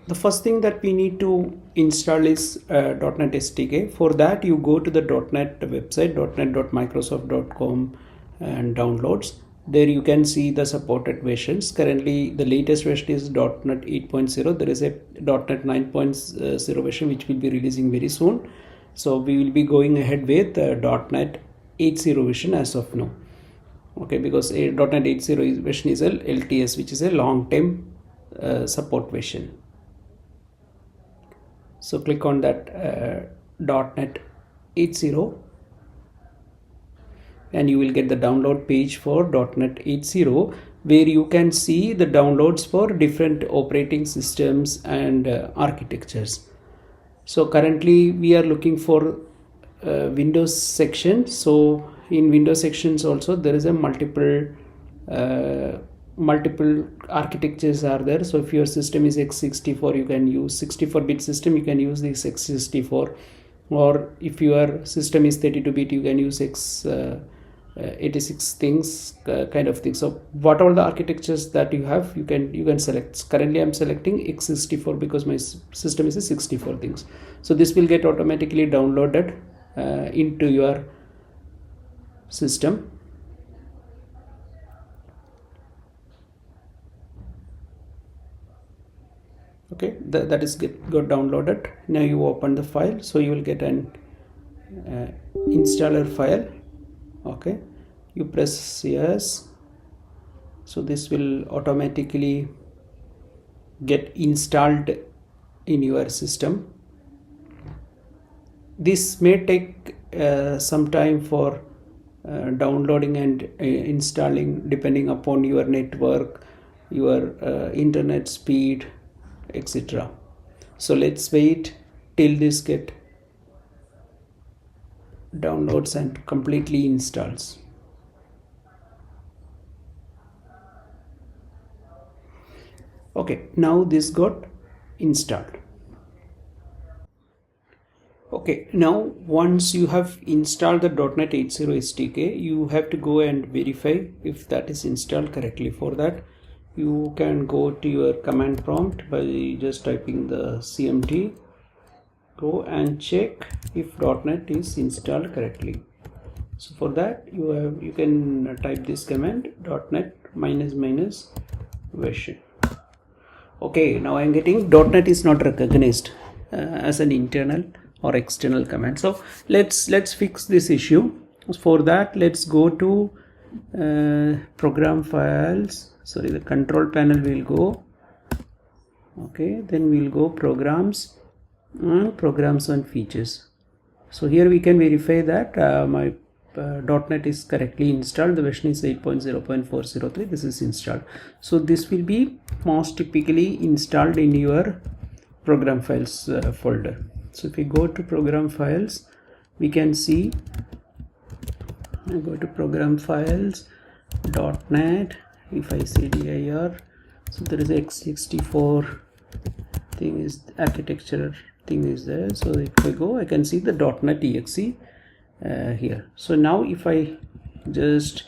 the first thing that we need to install is .NET SDK. For that, you go to the .NET website, .NET.microsoft.com, and downloads. There you can see the supported versions. Currently, the latest version is .NET 8.0. There is a .NET 9.0 version which will be releasing very soon. So we will be going ahead with .NET 8.0 version as of now. Okay, because .NET 8.0 version is a LTS, which is a long-term support version. So click on that .NET 8.0 and you will get the download page for .NET 8.0, where you can see the downloads for different operating systems and architectures. So currently we are looking for Windows section. So in Windows sections also there is a multiple architectures are there. So if your system is x64, you can use 64-bit system, you can use this x64, or if your system is 32-bit, you can use x86 things, kind of thing. So what all the architectures that you have, you can select. Currently I'm selecting x64 because my system is a 64 things. So this will get automatically downloaded into your system. Okay, that is got downloaded. Now you open the file, so you will get an installer file. Okay, you press yes, so this will automatically get installed in your system. This may take some time for downloading and installing, depending upon your network, your internet speed, etc. So let's wait till this get downloads and completely installs. Okay, now this got installed. Okay, now once you have installed the .NET 8.0 SDK, you have to go and verify if that is installed correctly. For that, you can go to your command prompt by just typing the cmd. Go and check if .NET is installed correctly. So for that, you can type this command .NET -- version. Okay, now I'm getting .NET is not recognized as an internal or external command. So let's fix this issue. For that, let's go to program files. Sorry, the control panel will go. Okay, then we'll go programs and programs and features. So here we can verify that my .NET is correctly installed. The version is 8.0.403. This is installed. So this will be most typically installed in your program files folder. So if we go to program files, we can see, I go to program files, .NET, if I say dir, so there is x64 thing, is architecture thing is there. So if I go, I can see the .NET exe here. So now if I just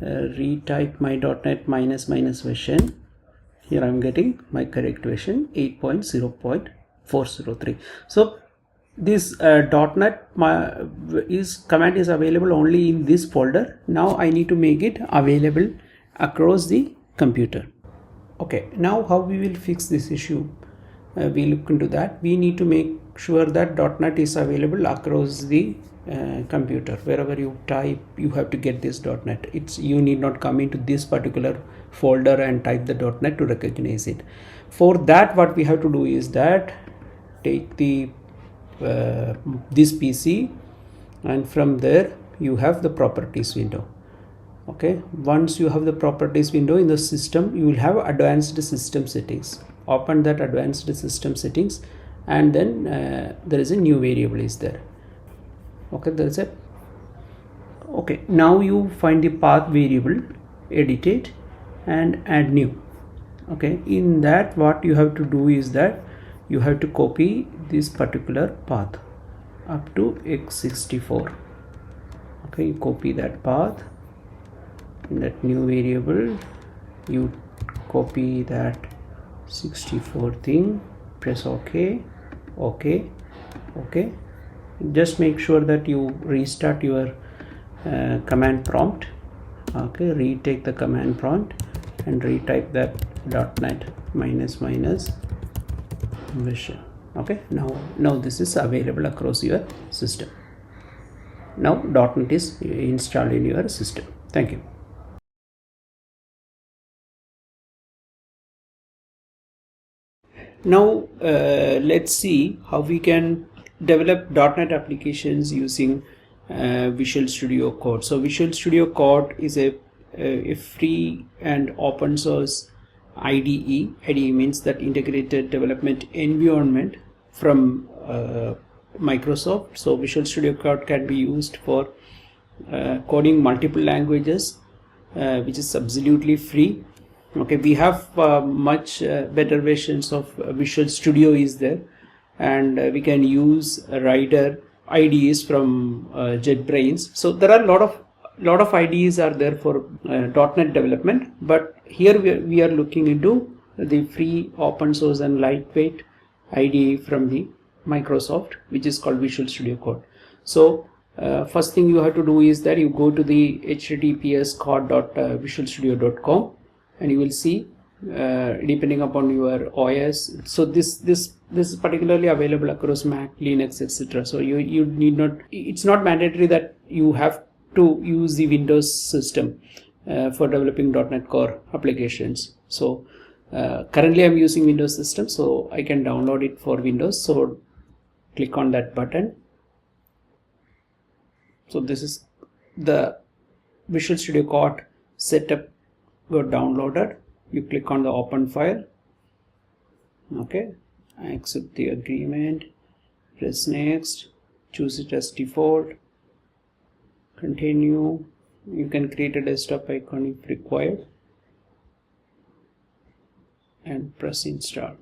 retype my .NET -- version, here I'm getting my correct version 8.0.403. So this .NET command is available only in this folder. Now I need to make it available across the computer. Okay, now how we will fix this issue? We look into that. We need to make sure that .NET is available across the computer. Wherever you type, you have to get this .NET. You need not come into this particular folder and type the .NET to recognize it. For that, what we have to do is that take the this PC, and from there you have the properties window. Okay, once you have the properties window in the system, you will have advanced system settings. Open that advanced system settings, and then there is a new variable is there. Okay, there is a now you find the path variable, edit it and add new. Okay, in that what you have to do is that you have to copy this particular path up to x64. Okay, you copy that path in that new variable, you copy that 64 thing press OK, OK, OK. Just make sure that you restart your command prompt. Okay, retake the command prompt and retype that .NET -- Visual. Okay, now this is available across your system. Now .NET is installed in your system. Thank you. Now let's see how we can develop .NET applications using Visual Studio Code. So Visual Studio Code is a free and open source IDE. IDE means that integrated development environment from Microsoft. So Visual Studio Code can be used for coding multiple languages, which is absolutely free. Okay, we have much better versions of Visual Studio is there, and we can use Rider IDEs from JetBrains. So there are a lot of IDEs are there for .NET development, but here we are looking into the free, open source and lightweight IDE from the Microsoft, which is called Visual Studio Code. So first thing you have to do is that you go to the https://code.visualstudio.com, and you will see depending upon your OS. So this is particularly available across Mac, Linux, etc. So you need not, it's not mandatory that you have to use the Windows system for developing .NET Core applications. So currently I'm using Windows system, so I can download it for Windows. So click on that button. So this is the Visual Studio Code setup got downloaded. You click on the open file. Okay, I accept the agreement, press next, choose it as default, continue. You can create a desktop icon if required and press install.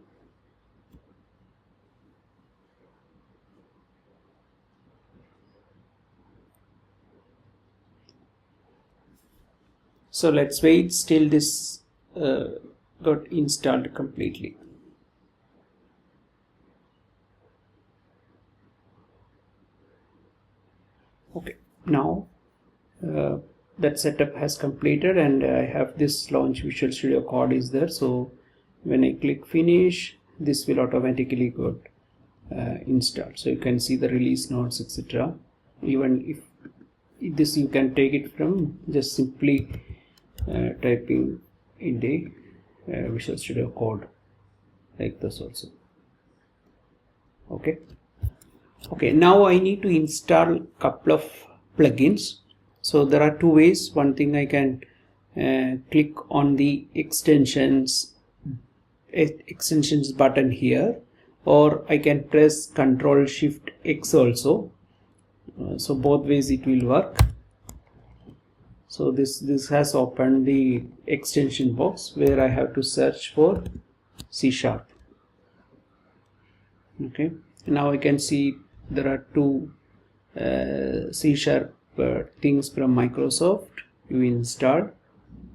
So let's wait till this got installed completely. Okay, now that setup has completed, and I have this launch Visual Studio Code is there. So when I click finish, this will automatically got installed. So you can see the release notes, etc. Even if this, you can take it from just simply typing in the Visual Studio Code like this also. Okay, now I need to install couple of plugins. So there are two ways. One thing, I can click on the extensions button here, or I can press Ctrl+Shift+X also. So both ways it will work. So this has opened the extension box where I have to search for C#. Okay, now I can see there are two C# things from Microsoft. You install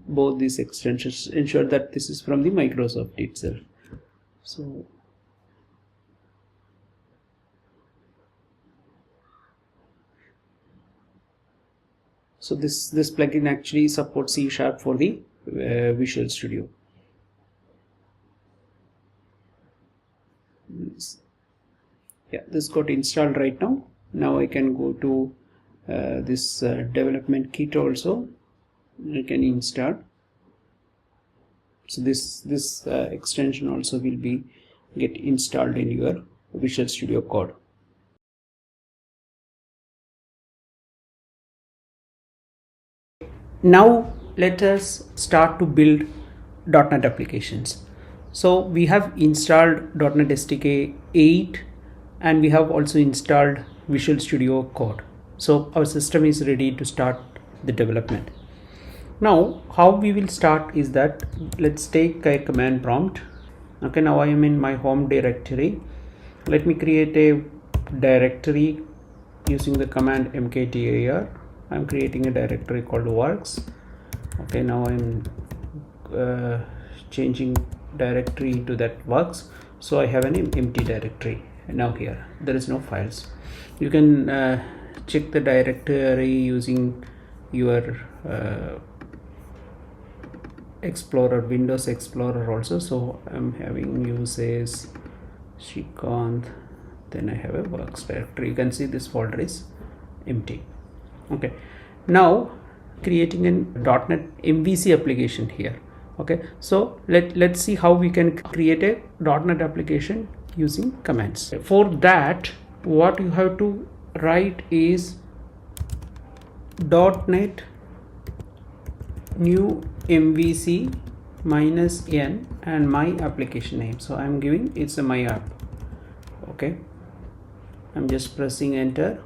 both these extensions, ensure that this is from the Microsoft itself. So this plugin actually supports C# for the Visual Studio. Yeah, this got installed right now. Now I can go to this development kit also. I can install. So this extension also will be get installed in your Visual Studio Code. Now let us start to build .NET applications. So we have installed .NET SDK 8, and we have also installed Visual Studio Code. So our system is ready to start the development. Now how we will start is that, let's take a command prompt. Okay, now I am in my home directory. Let me create a directory using the command mkdir. I'm creating a directory called works. Okay, now I'm changing directory into that works. So I have an empty directory. Now here there is no files. You can check the directory using your Explorer, Windows Explorer also. So I'm having uses Shrikant, then I have a works directory. You can see this folder is empty. Okay, now creating a .NET MVC application here. Okay, so let's see how we can create a .NET application using commands. For that, what you have to write is .NET new MVC -n and my application name. So I'm giving it's a my app. Okay, I'm just pressing enter.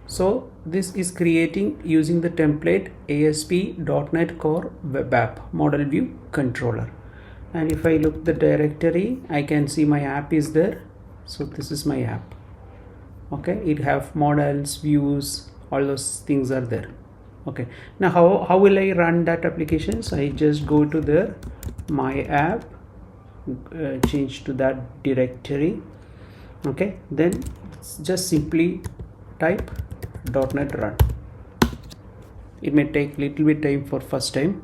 So this is creating using the template ASP.NET Core Web App Model View Controller. And if I look the directory, I can see my app is there. So this is my app. Okay, it have models, views, all those things are there. Okay, now how will I run that application? So I just go to the my app, change to that directory. Okay, then just simply type .NET run. It may take little bit time for first time.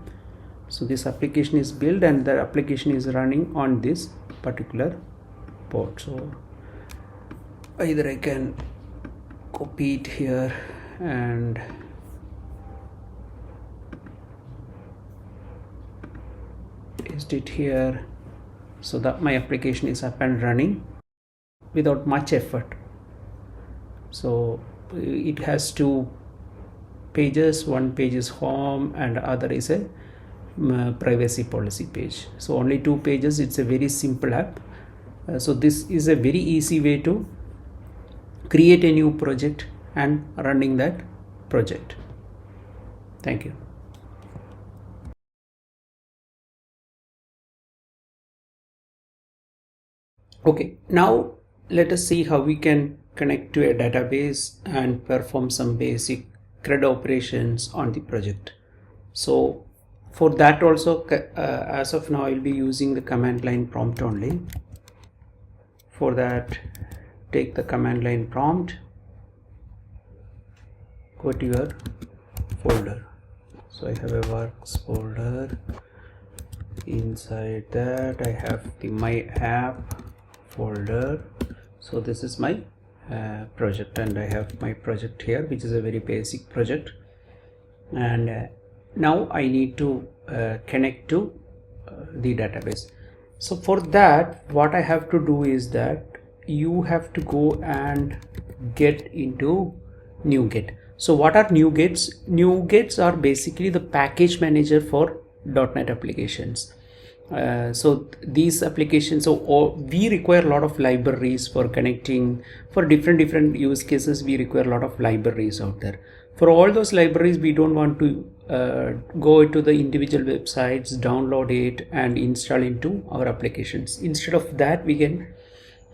So this application is built and the application is running on this particular port. So either I can copy it here and paste it here, so that my application is up and running without much effort. So it has two pages, one page is home and other is a privacy policy page. So only two pages. It's a very simple app. So this is a very easy way to create a new project and running that project. Thank you. Okay, now let us see how we can connect to a database and perform some basic CRUD operations on the project. So for that also, as of now, I will be using the command line prompt only. For that, take the command line prompt, go to your folder. So I have a works folder. Inside that I have the my app folder. So this is my project and I have my project here, which is a very basic project. And now I need to connect to the database. So for that, what I have to do is that you have to go and get into NuGet. So what are NuGets? NuGets are basically the package manager for .NET applications. So these applications, so we require a lot of libraries for connecting for different use cases. We require a lot of libraries out there. For all those libraries, we don't want to go to the individual websites, download it and install into our applications. Instead of that, we can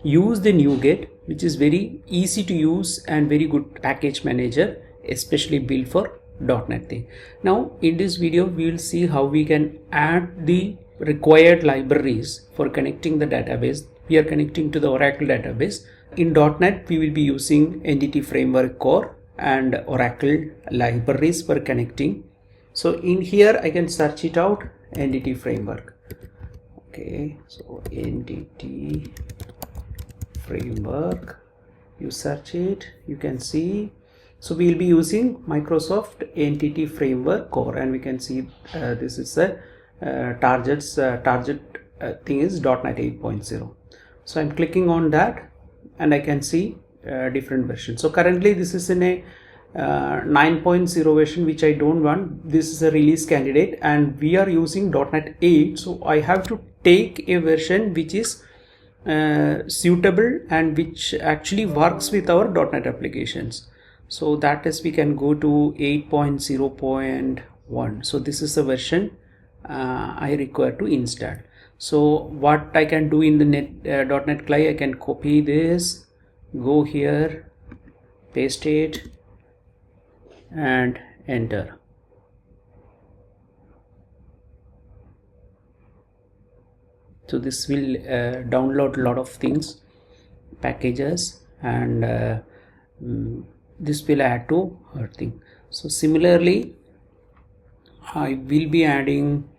use the NuGet, which is very easy to use and very good package manager, especially built for .NET thing. Now in this video, we will see how we can add the required libraries for connecting the database. We are connecting to the Oracle database. In .NET, we will be using Entity Framework Core and Oracle libraries for connecting. So in here, I can search it out, Entity Framework. Okay, so Entity Framework, you search it, you can see. So we will be using Microsoft Entity Framework Core, and we can see this is a target thing is .NET 8.0. So I'm clicking on that and I can see different versions. So currently this is in a 9.0 version, which I don't want. This is a release candidate and we are using .NET 8. So I have to take a version which is suitable and which actually works with our .NET applications. So that is, we can go to 8.0.1. So this is the version I require to install. So what I can do in the .NET Client, I can copy this, go here, paste it and enter. So this will download a lot of things, packages, and this will add to our thing. So similarly I will be adding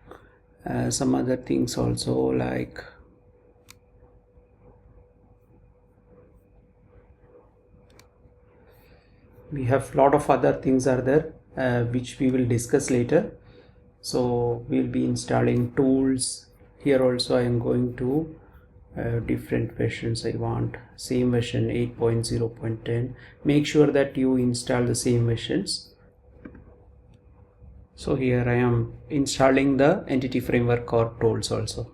some other things also, like we have a lot of other things are there which we will discuss later. So we'll be installing tools here also. I am going to different versions. I want same version 8.0.10. make sure that you install the same versions. So here I am installing the entity framework or tools also.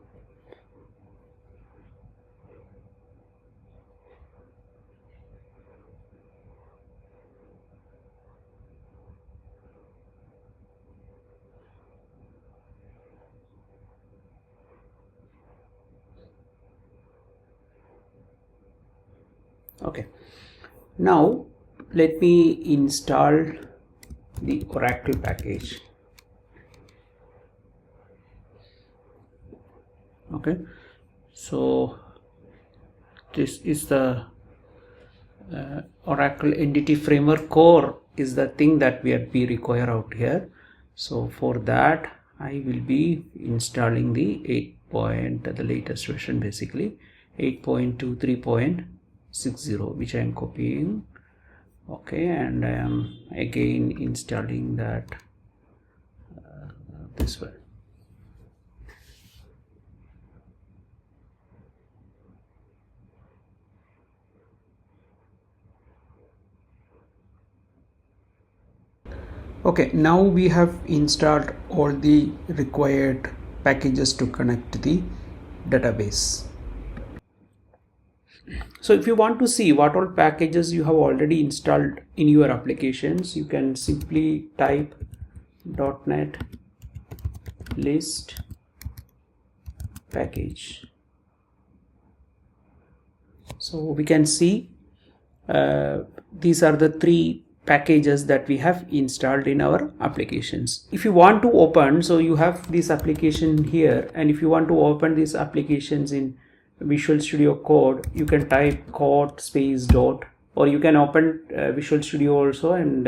Okay, now let me install the Oracle package. Okay, so this is the Oracle entity framework core is the thing that we require out here. So for that I will be installing the the latest version, basically 8.23.60, which I am copying. Okay, and I am again installing that this one. Okay, now we have installed all the required packages to connect to the database. So if you want to see what all packages you have already installed in your applications, you can simply type .NET list package. So we can see these are the 3 packages that we have installed in our applications. If you want to open, so you have this application here, and if you want to open these applications in Visual Studio Code, you can type code space dot, or you can open Visual Studio also and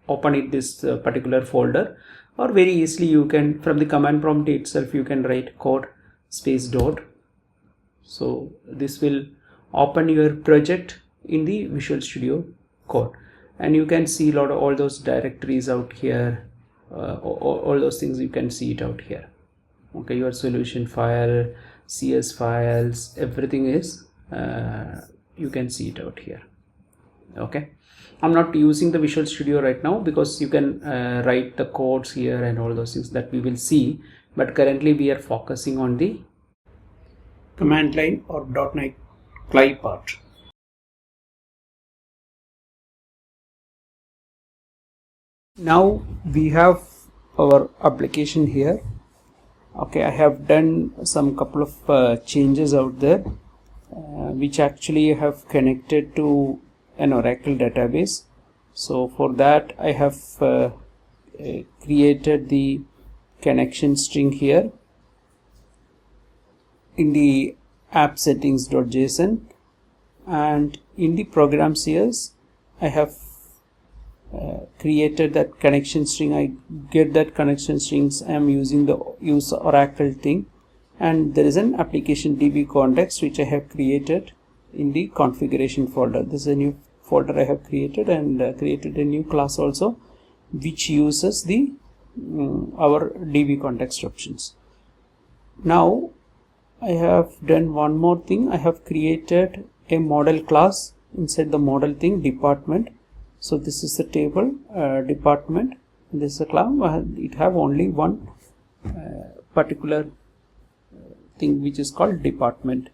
open it this particular folder, or very easily you can from the command prompt itself you can write code space dot. So this will open your project in the Visual Studio Code, and you can see all those directories out here, all those things you can see it out here. Okay, your solution file, CS files, everything is you can see it out here. Okay, I'm not using the Visual Studio right now because you can write the codes here and all those things that we will see, but currently we are focusing on the command line or .NET CLI part. Now we have our application here. Okay, I have done some couple of changes out there which actually have connected to an Oracle database. So for that I have created the connection string here in the app settings.json, and in the program CS I have created that connection string. I get that connection strings. I am using the use Oracle thing, and there is an application DB context which I have created in the configuration folder. This is a new folder I have created, and created a new class also which uses the our DB context options. Now I have done one more thing. I have created a model class inside the model thing, department. So this is the table department, this is a class. It have only one particular thing which is called department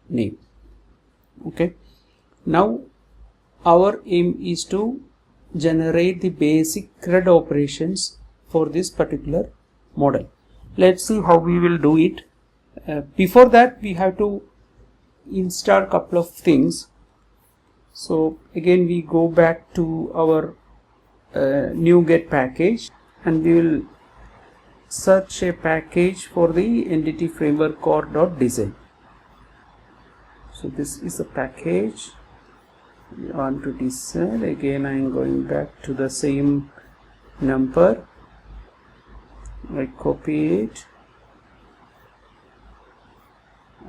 name. Okay, now our aim is to generate the basic CRUD operations for this particular model. Let's see how we will do it. Before that we have to install a couple of things. So again we go back to our NuGet package, and we will search a package for the entity framework core.design. So this is a package we want to design. Again, I am going back to the same number. I copy it.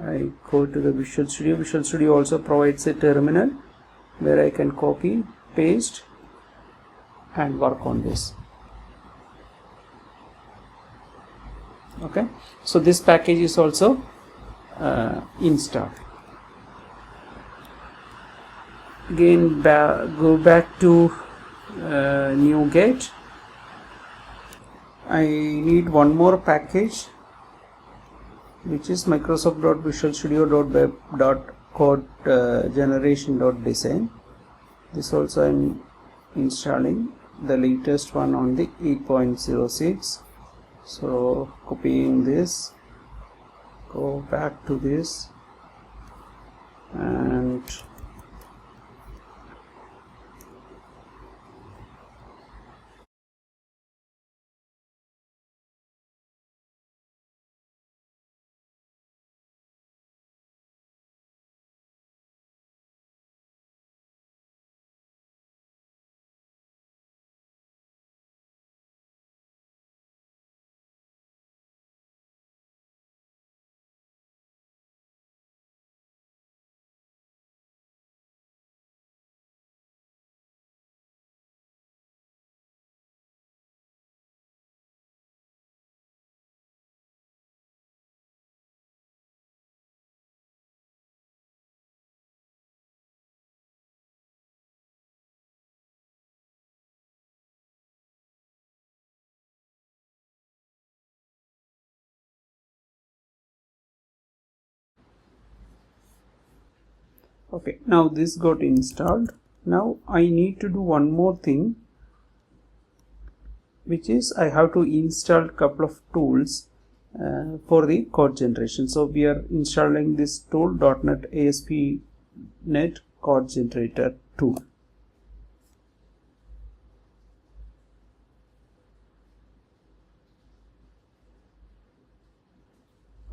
I go to the Visual Studio. Visual Studio also provides a terminal where I can copy, paste and work on this. Okay, so this package is also installed. Again, go back to NuGet. I need one more package, which is Microsoft.visualstudio.web.code-generation.design. This also I am installing the latest one on the 8.06. So copying this, go back to this and okay, now this got installed. Now I need to do one more thing, which is I have to install a couple of tools for the code generation. So we are installing this tool, .Net ASP.NET Code Generator tool.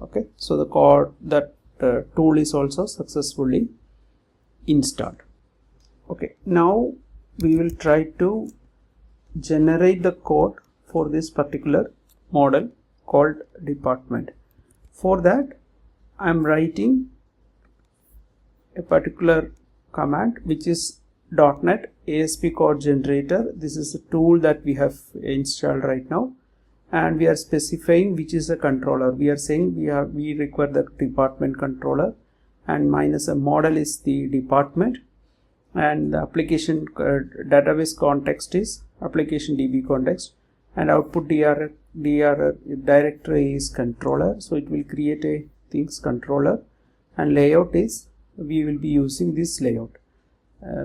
Okay, so the code that tool is also successfully installed. Okay, now we will try to generate the code for this particular model called department. For that, I am writing a particular command which is .NET ASP Code Generator. This is a tool that we have installed right now, and we are specifying which is a controller. We are saying we require the department controller, and minus a model is the department, and the application database context is application DB context, and output directory is controller. So it will create a things controller, and layout is we will be using this layout,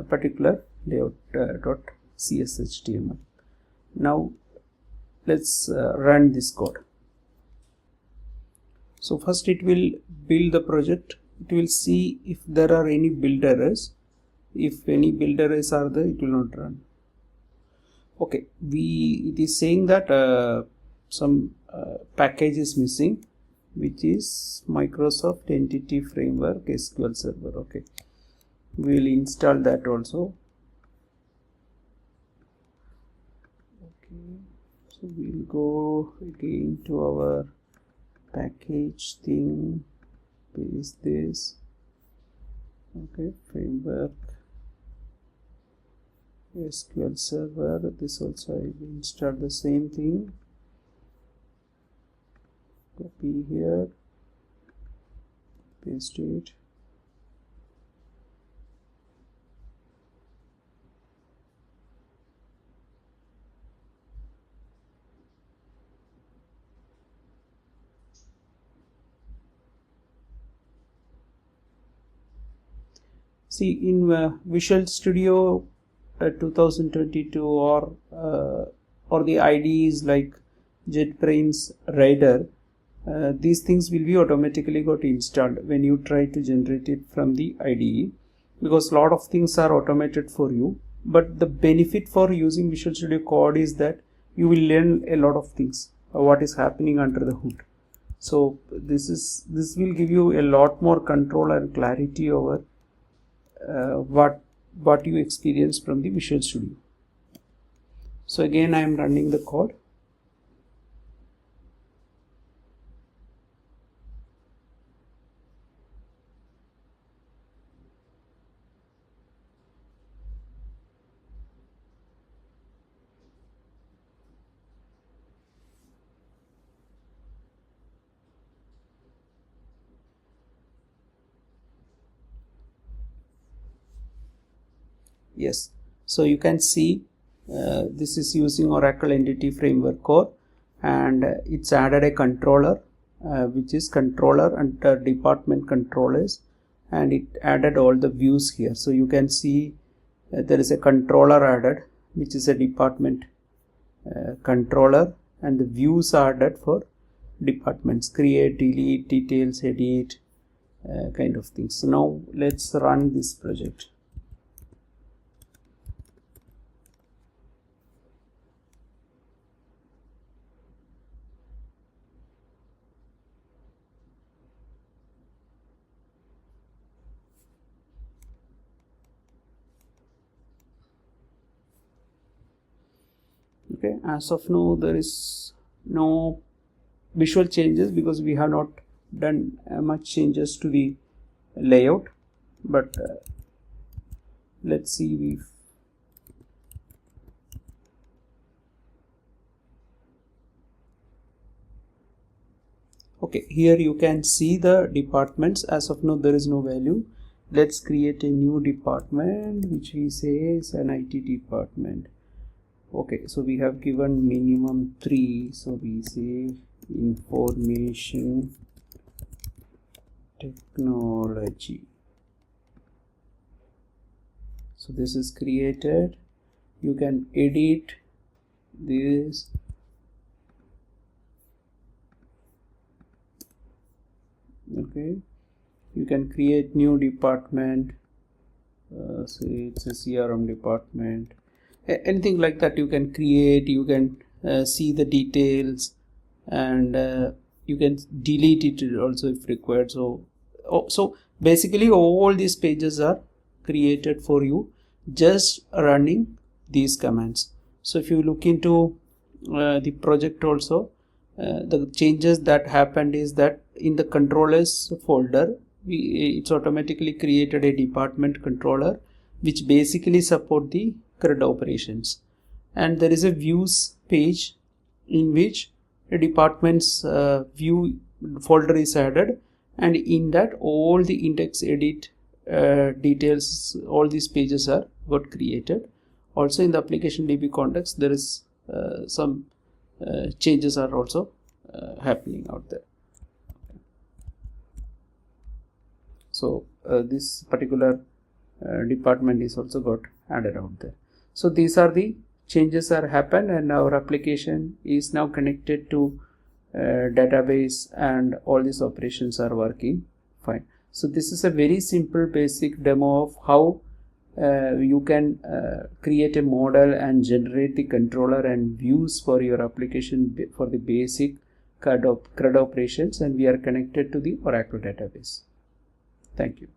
particular layout .cshtml. Now let's run this code. So first it will build the project. It will see if there are any build errors. If any build errors are there, it will not run. Okay, it is saying that some package is missing, which is Microsoft Entity Framework SQL Server. Okay, we will install that also. Okay, so we will go again to our package thing, paste this. Okay, framework SQL Server. This also I will install the same thing. Copy here, paste it. See, in Visual Studio 2022 or the IDEs like JetBrains, Rider, these things will be automatically got installed when you try to generate it from the IDE, because a lot of things are automated for you. But the benefit for using Visual Studio Code is that you will learn a lot of things. what is happening under the hood. So this will give you a lot more control and clarity over what you experience from the Visual Studio. So again, I am running the code. Yes, so you can see this is using Oracle Entity Framework core, and it's added a controller which is controller under department controllers, and it added all the views here. So you can see there is a controller added which is a department controller, and the views are added for departments: create, delete, details, edit, kind of things. So now let's run this project. Okay, as of now there is no visual changes because we have not done much changes to the layout, but let's see okay, here you can see the departments. As of now there is no value. Let's create a new department which we say is an IT department. Okay, so we have given minimum 3, so we say information technology. So this is created. You can edit this. Okay, you can create new department, say it's a CRM department, anything like that you can create. You can see the details, and you can delete it also if required. So basically all these pages are created for you just running these commands. So if you look into the project also, the changes that happened is that in the controllers folder it's automatically created a department controller which basically support the CRUD operations, and there is a views page in which a department's view folder is added, and in that all the index, edit, details, all these pages are got created. Also in the application DB context there is some changes are also happening out there. So this particular department is also got added out there. So these are the changes are happened, and our application is now connected to database, and all these operations are working fine. So this is a very simple basic demo of how you can create a model and generate the controller and views for your application for the basic CRUD operations, and we are connected to the Oracle database. Thank you.